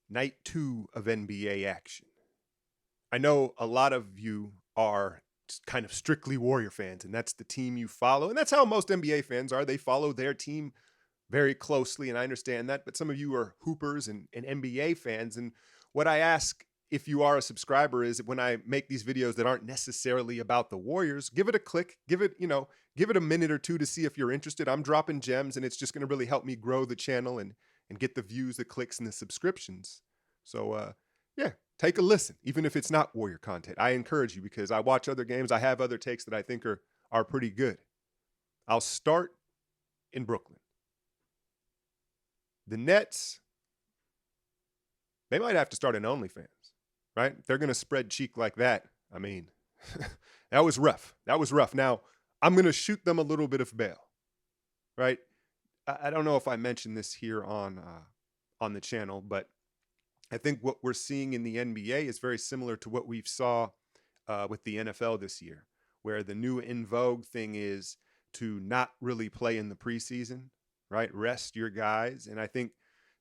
night 2 of NBA action. I know a lot of you are kind of strictly Warrior fans, and that's the team you follow. And that's how most NBA fans are. They follow their team very closely, and I understand that. But some of you are Hoopers and NBA fans. And what I ask if you are a subscriber is when I make these videos that aren't necessarily about the Warriors, give it a click, give it a minute or two to see if you're interested. I'm dropping gems, and it's just going to really help me grow the channel and get the views, the clicks, and the subscriptions. So yeah, take a listen, even if it's not Warrior content. I encourage you because I watch other games. I have other takes that I think are pretty good. I'll start in Brooklyn. The Nets, they might have to start an OnlyFans, right? If they're going to spread cheek like that, I mean, that was rough. That was rough. Now, I'm going to shoot them a little bit of bail, right? I don't know if I mentioned this here on the channel, but I think what we're seeing in the NBA is very similar to what we've saw with the NFL this year, where the new in vogue thing is to not really play in the preseason, right? Rest your guys. And I think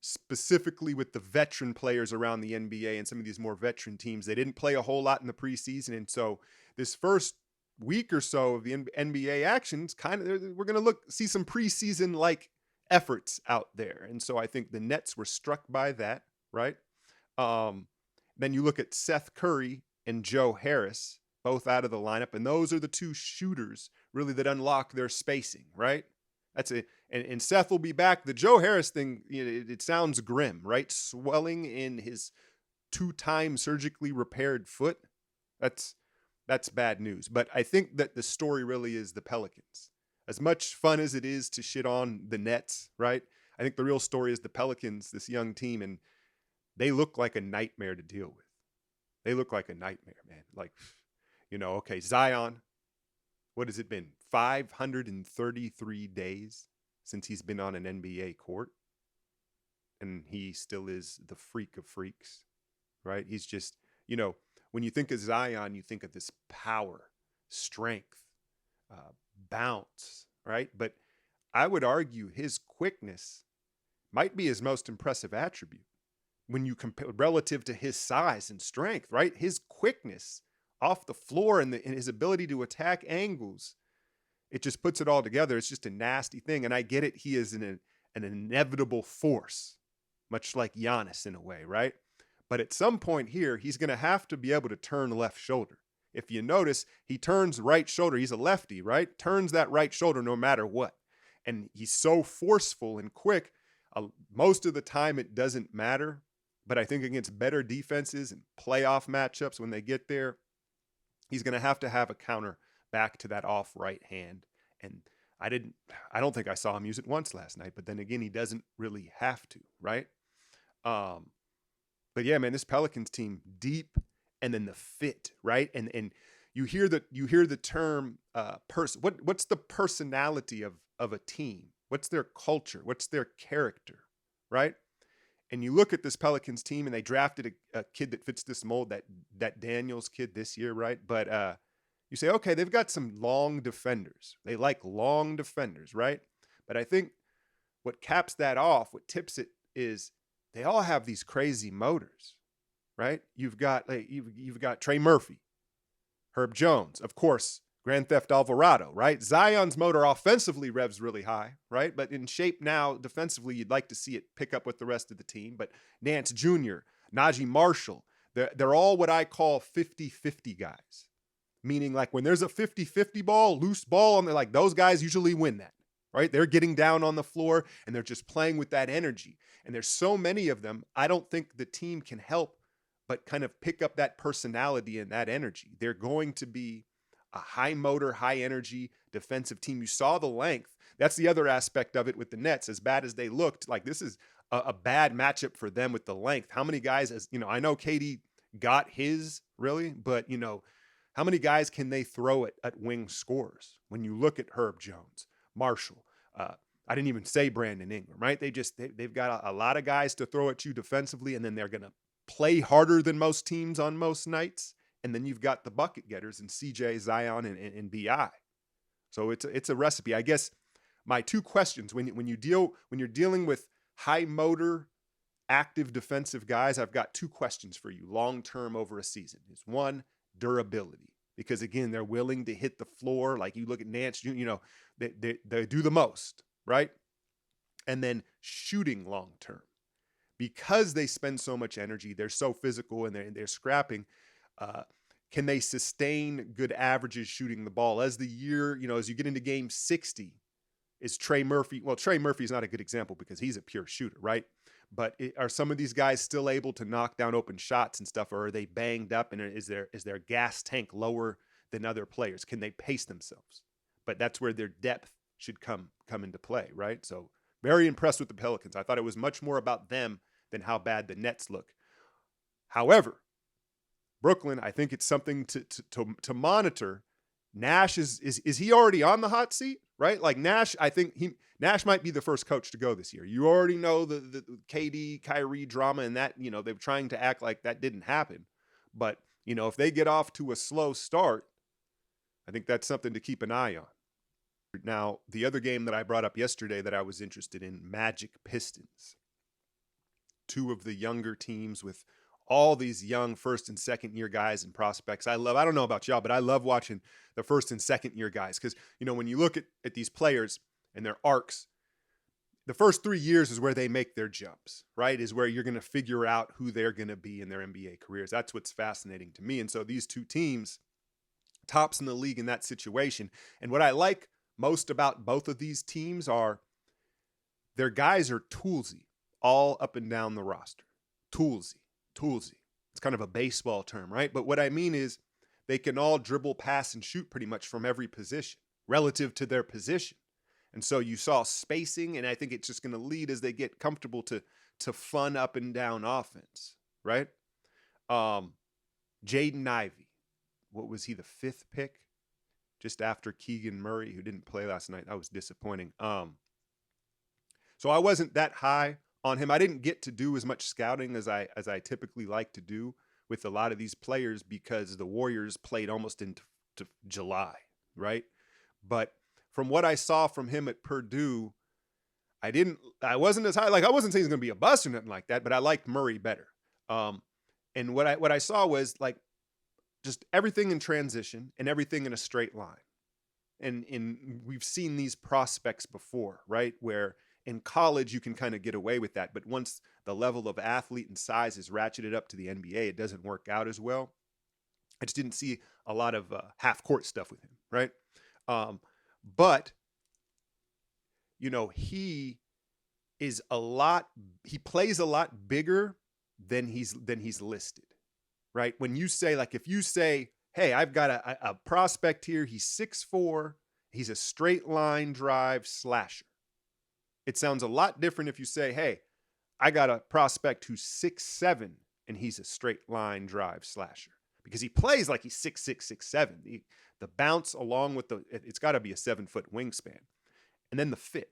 specifically with the veteran players around the NBA and some of these more veteran teams, they didn't play a whole lot in the preseason. And so this first week or so of the NBA actions, we're going to see some preseason like efforts out there. And so I think the Nets were struck by that, right? Then you look at Seth Curry and Joe Harris, both out of the lineup, and those are the two shooters really that unlock their spacing, right? That's it. And Seth will be back. The Joe Harris thing, it sounds grim, right? Swelling in his 2-time surgically repaired foot. That's bad news. But I think that the story really is the Pelicans. As much fun as it is to shit on the Nets, right? I think the real story is the Pelicans, this young team, and they look like a nightmare to deal with. They look like a nightmare, man. Like, okay, Zion, what has it been? 533 days since he's been on an NBA court. And he still is the freak of freaks, right? He's just, when you think of Zion, you think of this power, strength, bounce, right? But I would argue his quickness might be his most impressive attribute when you compare relative to his size and strength, right? His quickness off the floor and his ability to attack angles, it just puts it all together. It's just a nasty thing. And I get it. He is an inevitable force, much like Giannis in a way, right? But at some point here, he's going to have to be able to turn left shoulder. If you notice, he turns right shoulder. He's a lefty, right? Turns that right shoulder no matter what. And he's so forceful and quick. Most of the time, it doesn't matter. But I think against better defenses and playoff matchups, when they get there, he's going to have a counter back to that off right hand. And I don't think I saw him use it once last night. But then again, he doesn't really have to, right? But yeah, man, this Pelicans team, deep, and then the fit, right? And you hear the term what's the personality of a team? What's their culture? What's their character, right? And you look at this Pelicans team, and they drafted a kid that fits this mold, that Daniels kid this year, right? But you say, okay, they've got some long defenders. They like long defenders, right? But I think what caps that off, what tips it, is they all have these crazy motors, right? You've got Trey Murphy, Herb Jones, of course, Grand Theft Alvarado, right? Zion's motor offensively revs really high, right? But in shape now, defensively, you'd like to see it pick up with the rest of the team. But Nance Jr., Najee Marshall, they're all what I call 50-50 guys. Meaning like when there's a 50-50 ball, loose ball, and they're like, those guys usually win that, right? They're getting down on the floor and they're just playing with that energy. And there's so many of them, I don't think the team can help but kind of pick up that personality and that energy. They're going to be a high motor, high energy defensive team. You saw the length. That's the other aspect of it with the Nets. As bad as they looked, like this is a bad matchup for them with the length. How many guys, I know Cade got his really, but how many guys can they throw at wing scores? When you look at Herb Jones, Marshall, I didn't even say Brandon Ingram, right? They've got a lot of guys to throw at you defensively, and then they're going to play harder than most teams on most nights. And then you've got the bucket getters in CJ, Zion, and BI. So it's a recipe. I guess my two questions when you're dealing with high motor active defensive guys, I've got two questions for you long-term over a season. Is one, durability. Because again, they're willing to hit the floor. Like you look at Nance, they do the most, right? And then shooting long-term. Because they spend so much energy, they're so physical and they're scrapping, can they sustain good averages shooting the ball? As the year, as you get into game 60, is Trey Murphy, well, Trey Murphy's not a good example because he's a pure shooter, right? But are some of these guys still able to knock down open shots and stuff, or are they banged up, and is their gas tank lower than other players? Can they pace themselves? But that's where their depth should come into play, right? So very impressed with the Pelicans. I thought it was much more about them than how bad the Nets look. However, Brooklyn, I think it's something to monitor. Nash is he already on the hot seat, right? Like Nash, I think Nash might be the first coach to go this year. You already know the KD, Kyrie drama, and that, they're trying to act like that didn't happen. But, if they get off to a slow start, I think that's something to keep an eye on. Now, the other game that I brought up yesterday that I was interested in, Magic Pistons. Two of the younger teams with all these young first and second year guys and prospects. I don't know about y'all, but I love watching the first and second year guys because, when you look at these players and their arcs, the first 3 years is where they make their jumps, right? Is where you're going to figure out who they're going to be in their NBA careers. That's what's fascinating to me. And so these two teams, tops in the league in that situation. And what I like most about both of these teams are their guys are toolsy all up and down the roster. Toolsy. It's kind of a baseball term, right? But what I mean is they can all dribble, pass, and shoot pretty much from every position relative to their position. And so you saw spacing, and I think it's just going to lead as they get comfortable to fun up and down offense, right? Jaden Ivey, what was he, the 5th pick? Just after Keegan Murray, who didn't play last night. That was disappointing. So I wasn't that high on him. I didn't get to do as much scouting as I typically like to do with a lot of these players because the Warriors played almost into July, right? But from what I saw from him at Purdue, I wasn't as high. Like I wasn't saying he's going to be a bust or nothing like that, but I liked Murray better. And what I saw was like just everything in transition and everything in a straight line. And we've seen these prospects before, right? Where in college, you can kind of get away with that. But once the level of athlete and size is ratcheted up to the NBA, it doesn't work out as well. I just didn't see a lot of half-court stuff with him, right? But, he plays a lot bigger than he's listed, right? When you say, like, if you say, hey, I've got a prospect here, he's 6'4", he's a straight line drive slasher. It sounds a lot different if you say, hey, I got a prospect who's 6'7", and he's a straight line drive slasher. Because he plays like he's 6'6", 6'7". The bounce along with it's got to be a 7-foot wingspan. And then the fit.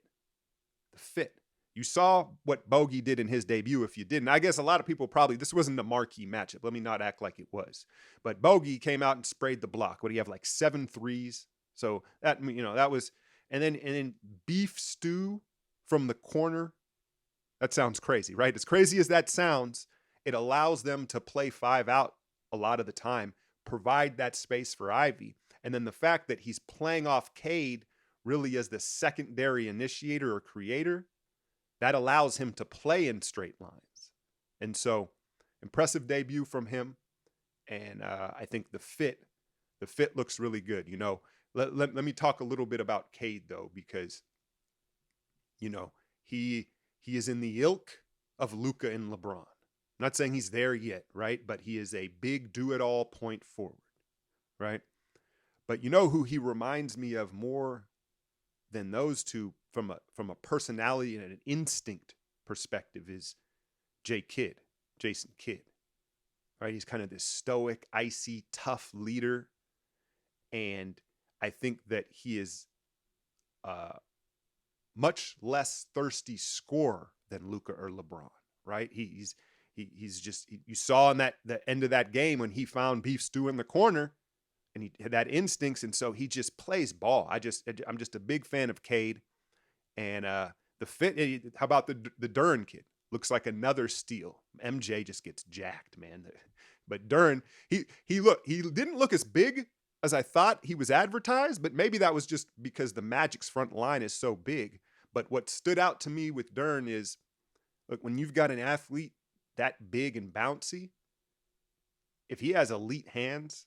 You saw what Bogey did in his debut if you didn't. I guess a lot of people this wasn't a marquee matchup. Let me not act like it was. But Bogey came out and sprayed the block. What do you have, like 7 threes? So that, that was, and then Beef Stew from the corner. That sounds crazy, right? As crazy as that sounds, it allows them to play 5 out a lot of the time, provide that space for Ivy. And then the fact that he's playing off Cade really as the secondary initiator or creator, that allows him to play in straight lines. And so impressive debut from him. And I think the fit looks really good. Let me talk a little bit about Cade though, because he is in the ilk of Luka and LeBron. I'm not saying he's there yet, right? But he is a big do-it-all point forward, right? But who he reminds me of more than those two from a personality and an instinct perspective is Jason Kidd, right? He's kind of this stoic, icy, tough leader. And I think that he is much less thirsty scorer than Luka or LeBron, right? He's just, you saw in the end of that game when he found Beef Stew in the corner and he had that instincts. And so he just plays ball. I'm just a big fan of Cade and the fit. How about the Duran kid, looks like another steal. MJ just gets jacked, man. But Duren, he didn't look as big as I thought he was advertised, but maybe that was just because the Magic's front line is so big. But what stood out to me with Duren is, look, when you've got an athlete that big and bouncy, if he has elite hands,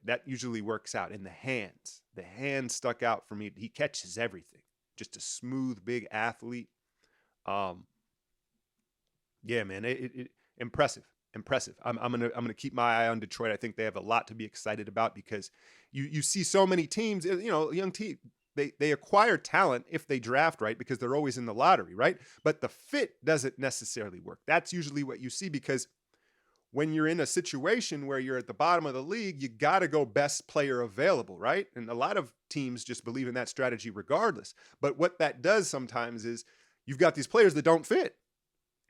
that usually works out. And the hands stuck out for me. He catches everything. Just a smooth, big athlete. Yeah, man, impressive. I'm gonna keep my eye on Detroit. I think they have a lot to be excited about because you see so many teams, young team. They acquire talent if they draft right because they're always in the lottery, right? But the fit doesn't necessarily work. That's usually what you see because when you're in a situation where you're at the bottom of the league, you got to go best player available, right? And a lot of teams just believe in that strategy regardless. But what that does sometimes is you've got these players that don't fit.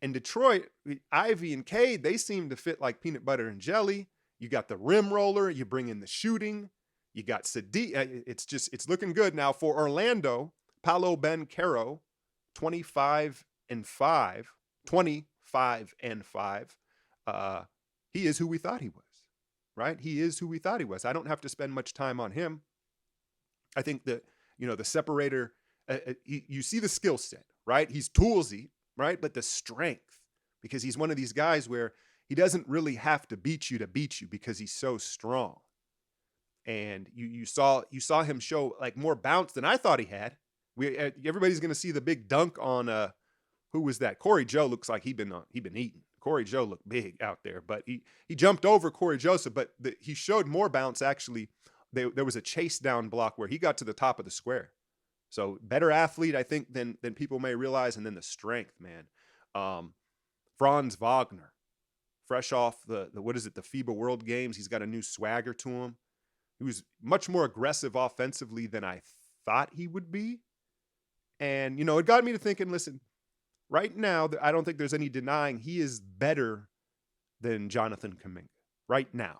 And Detroit, Ivy and Cade, they seem to fit like peanut butter and jelly. You got the rim roller, you bring in the shooting, you got Sadiq. It's looking good now for Orlando. Paolo Banchero, 25 and 5. He is who we thought he was, right? He is who we thought he was. I don't have to spend much time on him. I think that, the separator, you see the skill set, right? He's toolsy, right? But the strength, because he's one of these guys where he doesn't really have to beat you because he's so strong. And you saw him show like more bounce than I thought he had. Everybody's going to see the big dunk on who was that? Corey Joe looks like he'd been eating. Corey Joe looked big out there, but he jumped over Corey Joseph, but he showed more bounce actually. There was a chase down block where he got to the top of the square. So better athlete, I think, than people may realize, and then the strength, man. Franz Wagner, fresh off the FIBA World Games, he's got a new swagger to him. He was much more aggressive offensively than I thought he would be. And, it got me to thinking, listen, right now, I don't think there's any denying he is better than Jonathan Kuminga. Right now.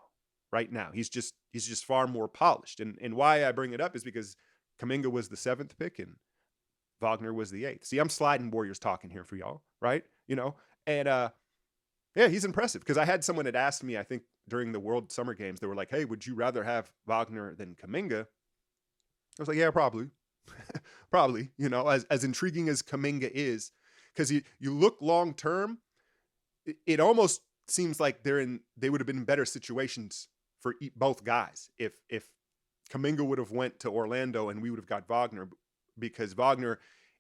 He's just far more polished. And why I bring it up is because Kuminga was the 7th pick and Wagner was the 8th. See, I'm sliding Warriors talking here for y'all, right? And he's impressive because I had someone that asked me, I think during the World Summer Games, they were like, hey, would you rather have Wagner than Kuminga? I was like, yeah, probably. Probably, as intriguing as Kuminga is, because you look long term, it almost seems like they would have been in better situations for both guys if Kuminga would have went to Orlando and we would have got Wagner, because Wagner,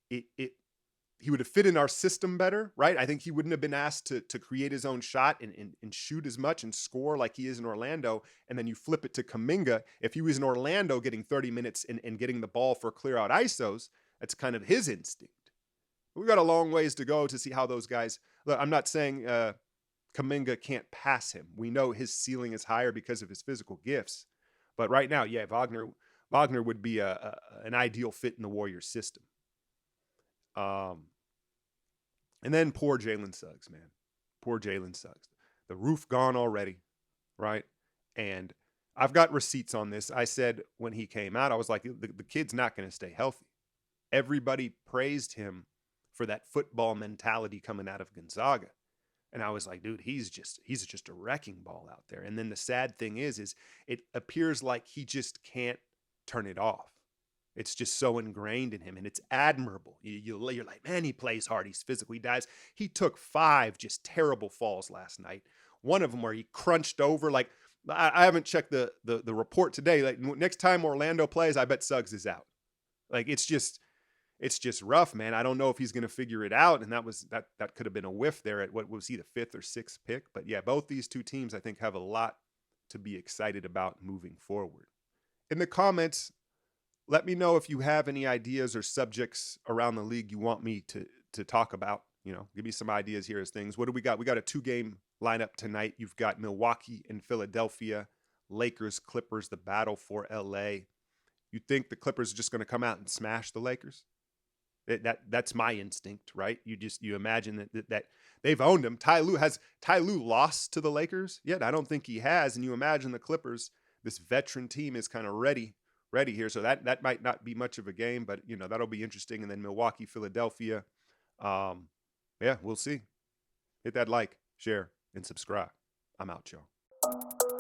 he would have fit in our system better, right? I think he wouldn't have been asked to create his own shot and shoot as much and score like he is in Orlando. And then you flip it to Kuminga. If he was in Orlando getting 30 minutes and getting the ball for clear out ISOs, that's kind of his instinct. We got a long ways to go to see how those guys look. I'm not saying Kuminga can't pass him. We know his ceiling is higher because of his physical gifts. But right now, yeah, Wagner would be an ideal fit in the Warriors system. And then poor Jalen Suggs, man. Poor Jalen Suggs. The roof gone already, right? And I've got receipts on this. I said when he came out, I was like, the kid's not going to stay healthy. Everybody praised him for that football mentality coming out of Gonzaga. And I was like, dude, he's just a wrecking ball out there. And then the sad thing is it appears like he just can't turn it off. It's just so ingrained in him, and it's admirable. You're like, man, he plays hard. He's physical. He dives. He took 5 just terrible falls last night. One of them where he crunched over. Like, I haven't checked the report today. Like, next time Orlando plays, I bet Suggs is out. Like, it's just rough, man. I don't know if he's going to figure it out. And that could have been a whiff there at what was he, the 5th or 6th pick. But yeah, both these two teams, I think, have a lot to be excited about moving forward. In the comments, let me know if you have any ideas or subjects around the league you want me to talk about. Give me some ideas here as things. What do we got? We got a 2-game lineup tonight. You've got Milwaukee and Philadelphia, Lakers, Clippers, the battle for LA. You think the Clippers are just going to come out and smash the Lakers? That's my instinct, right? You imagine that they've owned him. Ty Lue lost to the Lakers yet? I don't think he has. And you imagine the Clippers, this veteran team, is kind of ready here. So that might not be much of a game, but that'll be interesting. And then Milwaukee, Philadelphia. Yeah, we'll see. Hit that like, share, and subscribe. I'm out, y'all.